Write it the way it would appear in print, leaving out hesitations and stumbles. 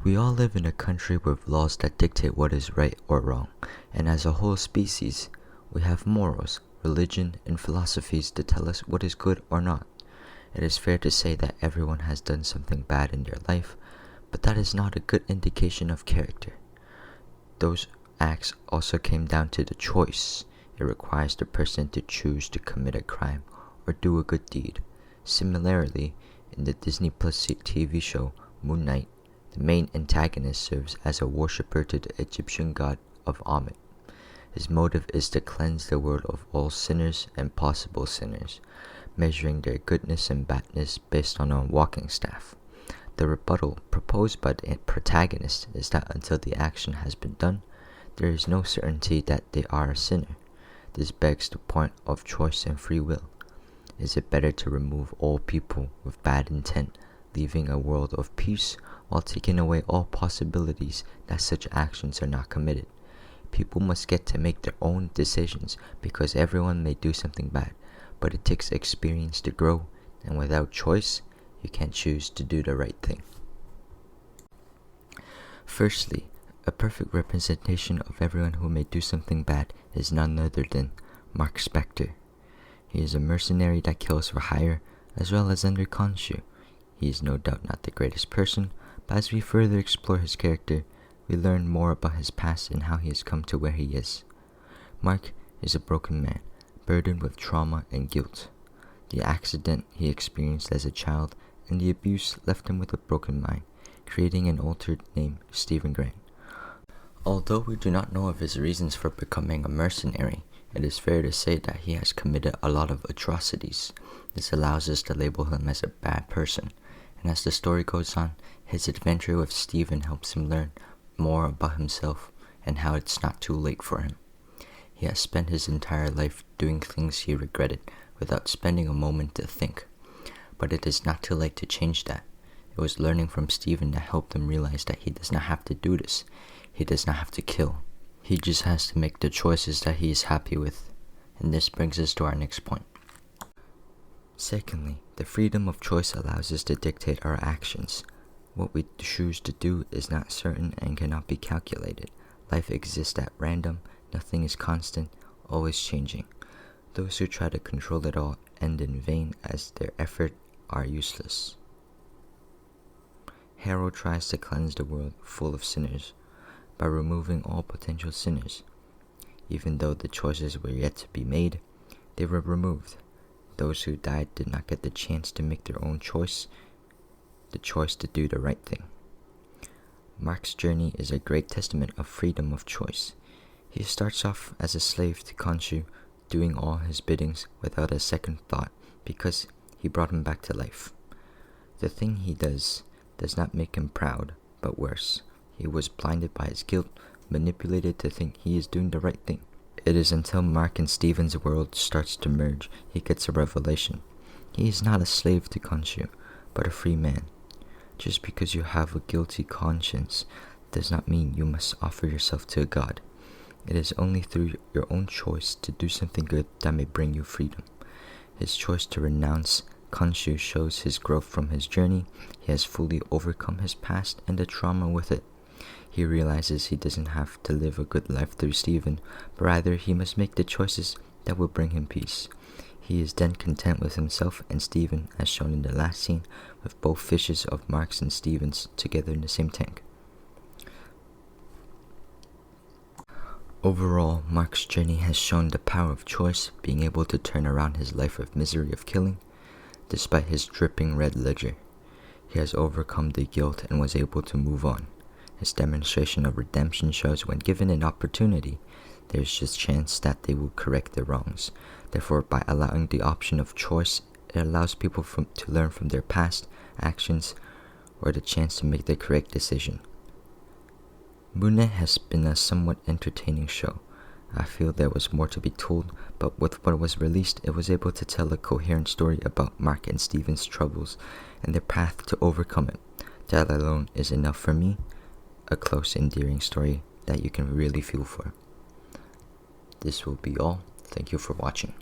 We all live in a country with laws that dictate what is right or wrong, and as a whole species, we have morals, religion, and philosophies to tell us what is good or not. It is fair to say that everyone has done something bad in their life, but that is not a good indication of character. Those acts also came down to the choice. It requires the person to choose to commit a crime or do a good deed. Similarly, in the Disney Plus TV show Moon Knight, the main antagonist serves as a worshipper to the Egyptian god of Ammit. His motive is to cleanse the world of all sinners and possible sinners, measuring their goodness and badness based on a walking staff. The rebuttal proposed by the protagonist is that until the action has been done, there is no certainty that they are a sinner. This begs the point of choice and free will. Is it better to remove all people with bad intent, leaving a world of peace, while taking away all possibilities that such actions are not committed? People must get to make their own decisions because everyone may do something bad, but it takes experience to grow, and without choice, you can't choose to do the right thing. Firstly, a perfect representation of everyone who may do something bad is none other than Marc Spector. He is a mercenary that kills for hire, as well as under Khonshu. He is no doubt not the greatest person, but as we further explore his character, we learn more about his past and how he has come to where he is. Marc is a broken man, burdened with trauma and guilt. The accident he experienced as a child and the abuse left him with a broken mind, creating an altered name, Stephen Grant. Although we do not know of his reasons for becoming a mercenary, it is fair to say that he has committed a lot of atrocities. This allows us to label him as a bad person, and as the story goes on, his adventure with Stephen helps him learn more about himself and how it's not too late for him. He has spent his entire life doing things he regretted without spending a moment to think. But it is not too late to change that. It was learning from Stephen that helped him realize that he does not have to do this. He does not have to kill. He just has to make the choices that he is happy with. And this brings us to our next point. Secondly, the freedom of choice allows us to dictate our actions. What we choose to do is not certain and cannot be calculated. Life exists at random, nothing is constant, always changing. Those who try to control it all end in vain as their effort are useless. Harold tries to cleanse the world full of sinners by removing all potential sinners. Even though the choices were yet to be made, they were removed. Those who died did not get the chance to make their own choice, the choice to do the right thing. Marc's journey is a great testament of freedom of choice. He starts off as a slave to Khonshu, doing all his biddings without a second thought because he brought him back to life. The thing he does not make him proud, but worse. He was blinded by his guilt, manipulated to think he is doing the right thing. It is until Marc and Stephen's world starts to merge, he gets a revelation. He is not a slave to Khonshu, but a free man. Just because you have a guilty conscience does not mean you must offer yourself to a god. It is only through your own choice to do something good that may bring you freedom. His choice to renounce Khonshu shows his growth from his journey. He has fully overcome his past and the trauma with it. He realizes he doesn't have to live a good life through Stephen, but rather he must make the choices that will bring him peace. He is then content with himself and Stephen, as shown in the last scene, with both fishes of Marc's and Stephen's together in the same tank. Overall, Marc's journey has shown the power of choice, being able to turn around his life of misery of killing. Despite his dripping red ledger, he has overcome the guilt and was able to move on. His demonstration of redemption shows when given an opportunity, there is just chance that they will correct their wrongs. Therefore, by allowing the option of choice, it allows people to learn from their past actions or the chance to make the correct decision. Moon Knight has been a somewhat entertaining show. I feel there was more to be told, but with what was released, it was able to tell a coherent story about Marc and Stephen's troubles and their path to overcome it. That alone is enough for me, a close, endearing story that you can really feel for. This will be all. Thank you for watching.